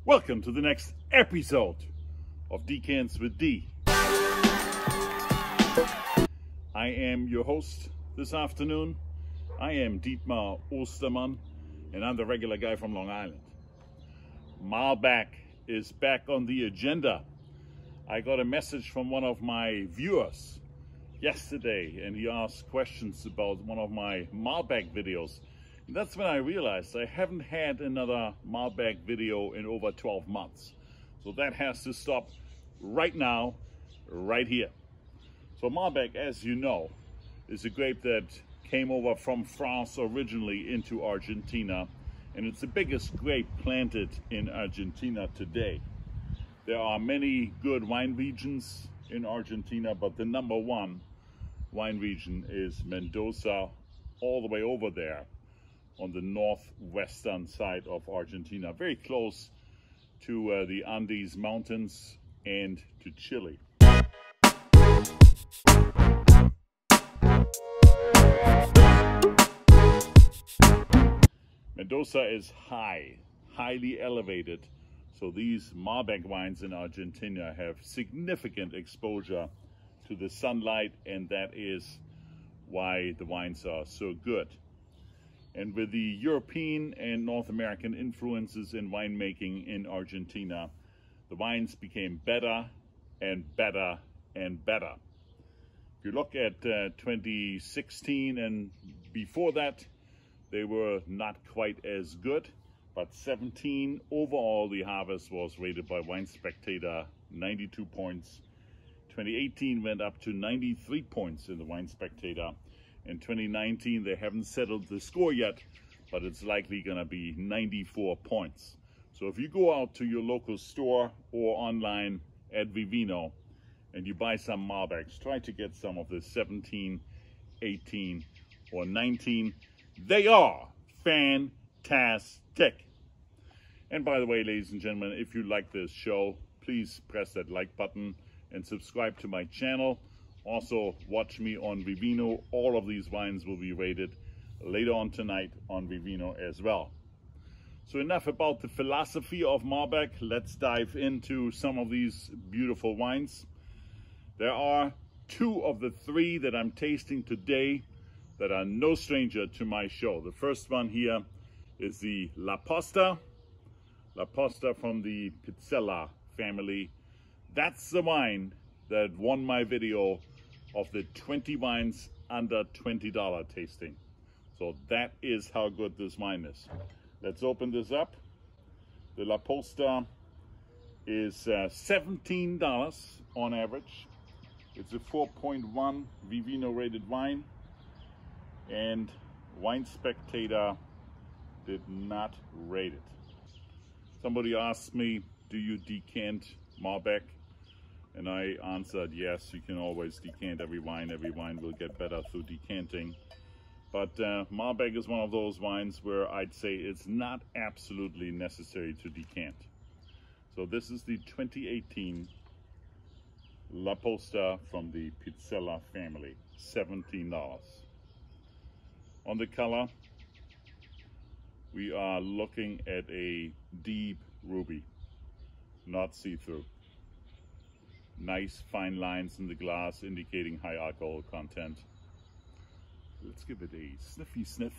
Welcome to the next episode of Decants with D. I am your host this afternoon. I am Dietmar Ostermann, and I'm the regular guy from Long Island. Malbec is back on the agenda. I got a message from one of my viewers yesterday, and he asked questions about one of my Malbec videos. And that's when I realized I haven't had another Malbec video in over 12 months. So that has to stop right now, right here. So Malbec, as you know, is a grape that came over from France originally into Argentina, and it's the biggest grape planted in Argentina today. There are many good wine regions in Argentina, but the number one wine region is Mendoza, all the way over there on the northwestern side of Argentina, very close to the Andes Mountains and to Chile. Mendoza is highly elevated, so these Malbec wines in Argentina have significant exposure to the sunlight, and that is why the wines are so good. And with the European and North American influences in winemaking in Argentina, the wines became better and better and better. If you look at 2016 and before that, they were not quite as good, but 17 overall the harvest was rated by Wine Spectator 92 points. 2018 went up to 93 points in the Wine Spectator. In 2019, they haven't settled the score yet, but it's likely going to be 94 points. So if you go out to your local store or online at Vivino and you buy some Malbecs, try to get some of the 17, 18, or 19. They are fantastic. And by the way, ladies and gentlemen, if you like this show, please press that like button and subscribe to my channel. Also, watch me on Vivino. All of these wines will be rated later on tonight on Vivino as well. So enough about the philosophy of Malbec. Let's dive into some of these beautiful wines. There are two of the three that I'm tasting today that are no stranger to my show. The first one here is the Posta from the Pizella family. That's the wine that won my video of the 20 wines under $20 tasting. So that is how good this wine is. Let's open this up. The Posta is $17 on average. It's a 4.1 Vivino rated wine, and Wine Spectator did not rate it. Somebody asked me, do you decant Malbec? And I answered, yes, you can always decant every wine. Every wine will get better through decanting. But Malbec is one of those wines where I'd say it's not absolutely necessary to decant. So this is the 2018 Posta from the Pizella family, $17. On the color, we are looking at a deep ruby, not see-through. Nice fine lines in the glass indicating high alcohol content. Let's give it a sniffy sniff.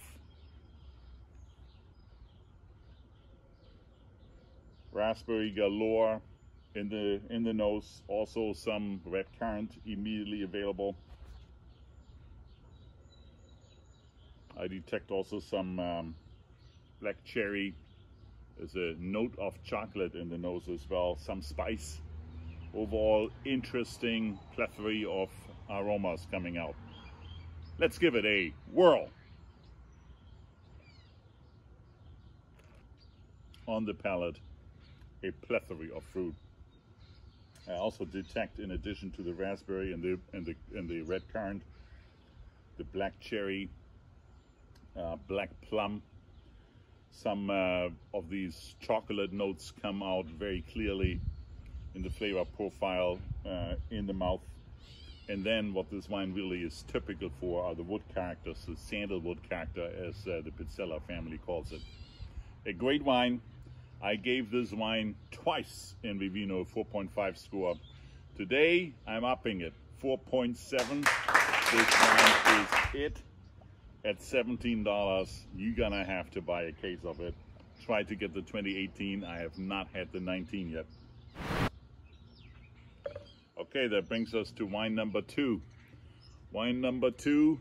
Raspberry galore in the nose. Also some red currant immediately available. I detect also some black cherry. There's a note of chocolate in the nose as well. Some spice. Overall, interesting plethora of aromas coming out. Let's give it a whirl. On the palate, a plethora of fruit. I also detect, in addition to the raspberry and the red currant, the black cherry, black plum. Some of these chocolate notes come out very clearly in the flavor profile in the mouth. And then what this wine really is typical for are the wood characters, the sandalwood character, as the Pizella family calls it. A great wine. I gave this wine twice in Vivino 4.5 score. Today, I'm upping it, 4.7. This wine is it at $17. You're gonna have to buy a case of it. Try to get the 2018. I have not had the 19 yet. Okay, that brings us to wine number 2. Wine number 2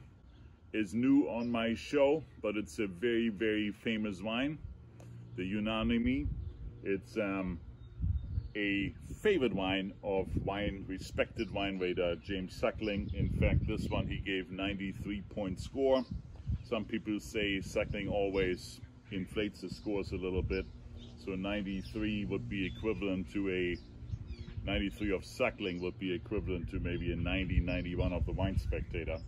is new on my show, but it's a very, very famous wine, the Unanime. It's a favorite wine of respected wine rater James Suckling. In fact, this one he gave 93-point score. Some people say Suckling always inflates the scores a little bit, so 93 would be equivalent to a 93 of Suckling would be equivalent to maybe a 90, 91 of the Wine Spectator.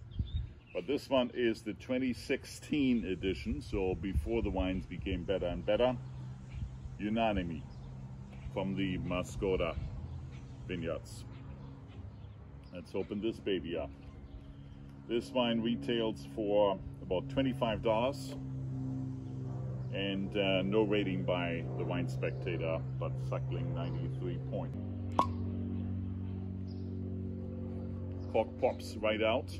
But this one is the 2016 edition, so before the wines became better and better. Unanime from the Mascota Vineyards. Let's open this baby up. This wine retails for about $25 and no rating by the Wine Spectator, but Suckling 93 point. Cork pops right out.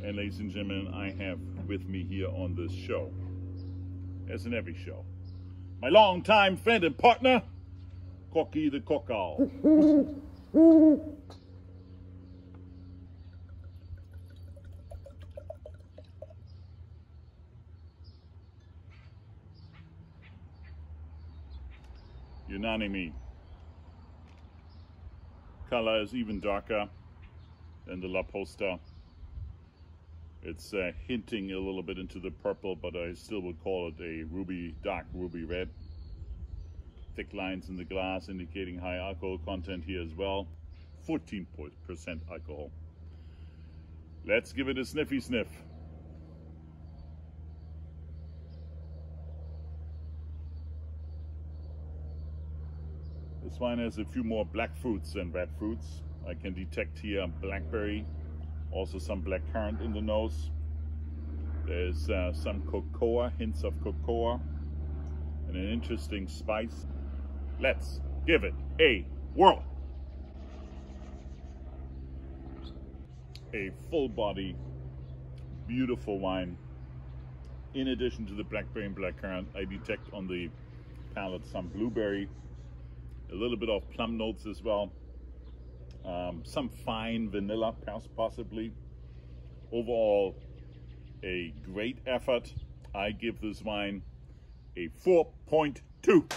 And ladies and gentlemen, I have with me here on this show, as in every show, my longtime friend and partner, Corky the Cork Owl. Unanime. Color is even darker than the La Posta. It's hinting a little bit into the purple, but I still would call it a ruby, dark ruby red. Thick lines in the glass indicating high alcohol content here as well. 14% alcohol. Let's give it a sniffy sniff. This wine has a few more black fruits than red fruits. I can detect here blackberry, also some black currant in the nose. There's some cocoa, hints of cocoa, and an interesting spice. Let's give it a whirl. A full body, beautiful wine. In addition to the blackberry and black currant, I detect on the palate some blueberry, a little bit of plum notes as well. Some fine vanilla, possibly. Overall, a great effort. I give this wine a 4.2.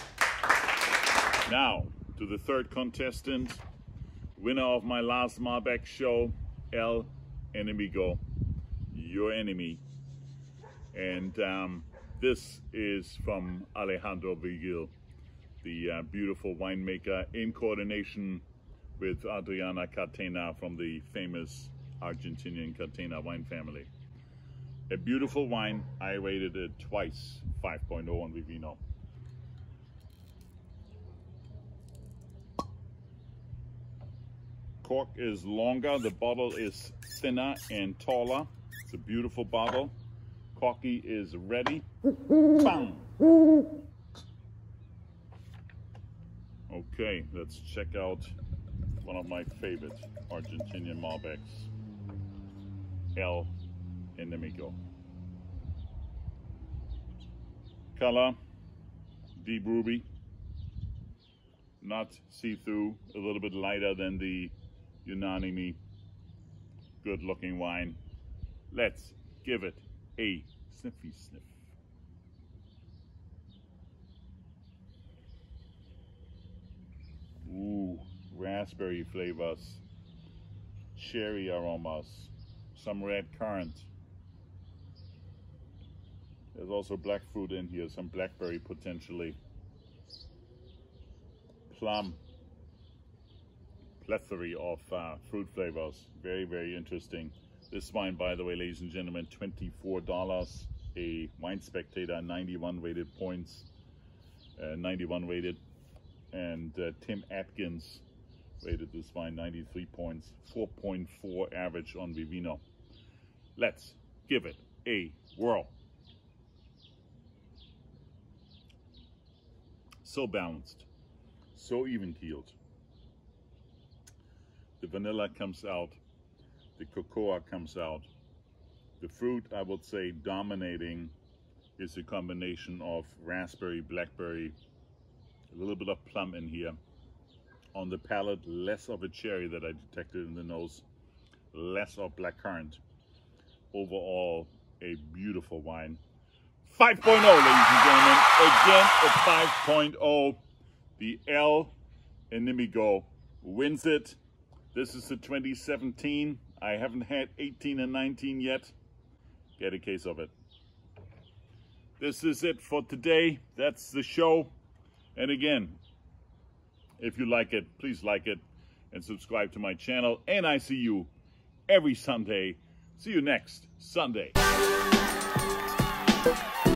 Now, to the third contestant, winner of my last Malbec show, Enemigo, your enemy. And this is from Alejandro Vigil, the beautiful winemaker, in coordination with Adriana Catena from the famous Argentinian Catena wine family. A beautiful wine. I rated it twice 5.0 on Vivino. Cork is longer, the bottle is thinner and taller. It's a beautiful bottle. Corky is ready. Bang! Okay, let's check out one of my favorite Argentinian Malbecs, Enemigo. Color, deep ruby, not see-through, a little bit lighter than the Unanime. Good looking wine. Let's give it a sniffy sniff. Ooh, raspberry flavors, cherry aromas, some red currant. There's also black fruit in here, some blackberry potentially. Plum. Plethora of fruit flavors. Very, very interesting. This wine, by the way, ladies and gentlemen, $24. A Wine Spectator, 91 rated points. 91 rated. And Tim Atkins rated this wine 93 points. 4.4 average on Vivino. Let's give it a whirl. So balanced, so even-keeled. The vanilla comes out, the cocoa comes out. The fruit, I would say, dominating is a combination of raspberry, blackberry, a little bit of plum in here. On the palate, less of a cherry that I detected in the nose, less of blackcurrant. Overall, a beautiful wine. 5.0, ladies and gentlemen. Again, at 5.0, the El Enemigo wins it. This is the 2017. I haven't had 18 and 19 yet. Get a case of it. This is it for today. That's the show. And again, if you like it, please like it and subscribe to my channel. And I see you every Sunday. See you next Sunday.